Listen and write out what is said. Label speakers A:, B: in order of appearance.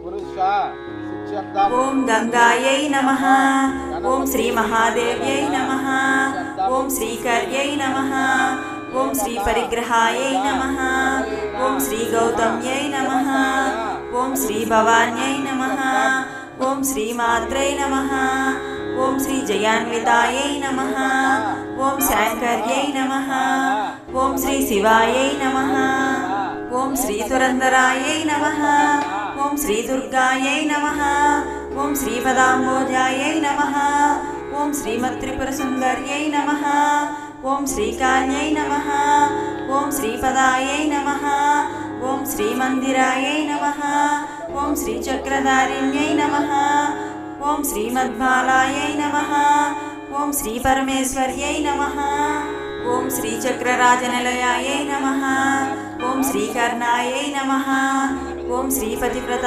A: ఓం గంగాయై నమః. ఓం శ్రీ మహాదేవ్యై నమః. ఓం శ్రీకర్యై నమః. ఓం శ్రీ పరిగ్రహాయై నమః. ఓం శ్రీ గౌతమ్యై నమః. ఓం శ్రీ భవాన్యై నమః. ఓం శ్రీ మాత్రై నమః. ఓం శ్రీ జయాన్వితాయై నమః. ఓం శాంకర్యై నమః. ఓం శ్రీ శివాయై నమః. ఓం శ్రీ తురందరాయై నమః. ఓం శ్రీ దుర్గాయై నమః. ఓం శ్రీ పదాంబోజాయై నమః. ఓం శ్రీమత్రిపుర సుందర్యై నమః. ఓం శ్రీకాళ్యై నమః. ఓం శ్రీపదాయై నమః. ఓం శ్రీమందిరాయై నమః. ఓం శ్రీచక్రధారిణ్యై నమః. ఓం శ్రీమద్మాలాయై నమః. ఓం శ్రీ పరమేశ్వర్యై నమః. ఓం శ్రీచక్రరాజనిలయాయై నమః. ఓం శ్రీకర్ణాయై నమః. ఓం శ్రీపతివ్రత